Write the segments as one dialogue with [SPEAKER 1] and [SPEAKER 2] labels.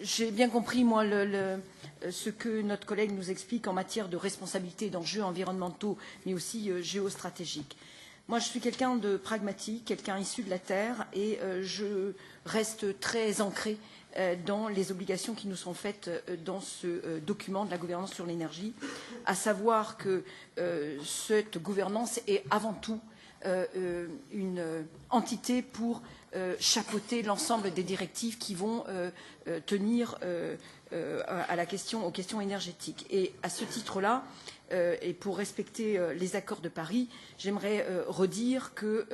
[SPEAKER 1] J'ai bien compris, moi, ce que notre collègue nous explique en matière de responsabilité d'enjeux environnementaux, mais aussi géostratégiques. Moi, je suis quelqu'un de pragmatique, quelqu'un issu de la Terre, et je reste très ancrée dans les obligations qui nous sont faites dans ce document de la gouvernance sur l'énergie, à savoir que cette gouvernance est avant tout une entité pour chapeauter l'ensemble des directives qui vont tenir à la question, aux questions énergétiques. Et à ce titre-là, et pour respecter les accords de Paris, j'aimerais redire que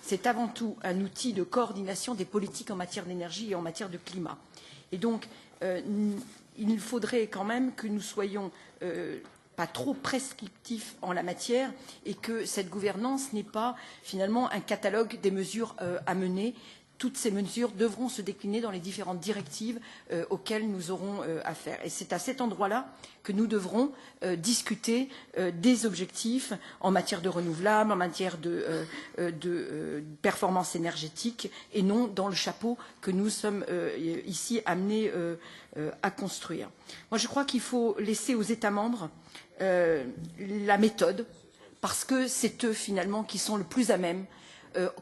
[SPEAKER 1] c'est avant tout un outil de coordination des politiques en matière d'énergie et en matière de climat. Et donc, il faudrait quand même que nous soyons pas trop prescriptifs en la matière et que cette gouvernance n'est pas finalement un catalogue des mesures à mener. Toutes ces mesures devront se décliner dans les différentes directives auxquelles nous aurons affaire. Et c'est à cet endroit-là que nous devrons discuter des objectifs en matière de renouvelables, en matière de performance énergétique, et non dans le chapeau que nous sommes ici amenés à construire. Moi, je crois qu'il faut laisser aux États membres la méthode, parce que c'est eux, finalement, qui sont le plus à même,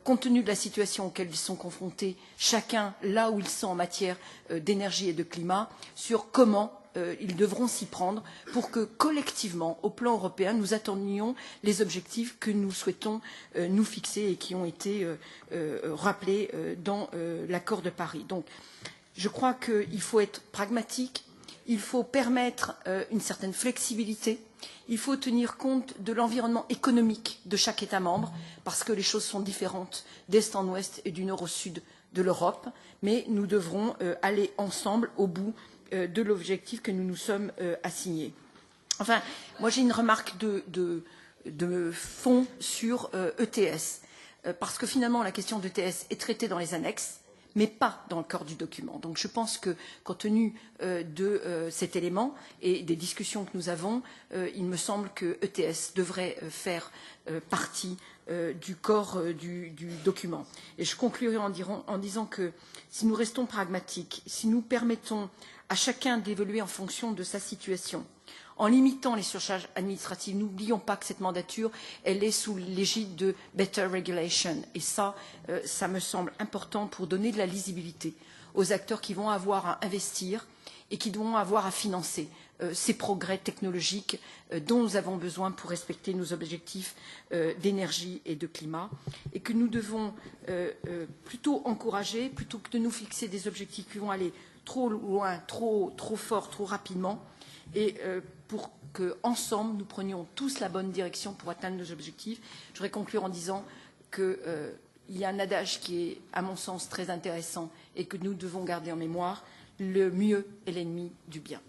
[SPEAKER 1] compte tenu de la situation auquel ils sont confrontés, chacun là où ils sont en matière d'énergie et de climat, sur comment ils devront s'y prendre pour que, collectivement, au plan européen, nous atteignions les objectifs que nous souhaitons nous fixer et qui ont été rappelés dans l'accord de Paris. Donc, je crois qu'il faut être pragmatique, il faut permettre une certaine flexibilité. Il faut tenir compte de l'environnement économique de chaque État membre, parce que les choses sont différentes d'est en ouest et du nord au sud de l'Europe, mais nous devrons aller ensemble au bout de l'objectif que nous nous sommes assignés. Enfin, moi j'ai une remarque de fond sur ETS, parce que finalement la question d'ETS est traitée dans les annexes, mais pas dans le corps du document. Donc je pense que, compte tenu de cet élément et des discussions que nous avons, il me semble que ETS devrait faire partie du corps du document. Et je conclurai en disant que si nous restons pragmatiques, si nous permettons à chacun d'évoluer en fonction de sa situation, en limitant les surcharges administratives, n'oublions pas que cette mandature, elle est sous l'égide de Better Regulation. Et ça, ça me semble important pour donner de la lisibilité aux acteurs qui vont avoir à investir et qui vont avoir à financer ces progrès technologiques dont nous avons besoin pour respecter nos objectifs d'énergie et de climat. Et que nous devons plutôt encourager, plutôt que de nous fixer des objectifs qui vont aller trop loin, trop fort, trop rapidement, et pour qu'ensemble, nous prenions tous la bonne direction pour atteindre nos objectifs. Je voudrais conclure en disant qu'il y a un adage qui est, à mon sens, très intéressant et que nous devons garder en mémoire. Le mieux est l'ennemi du bien.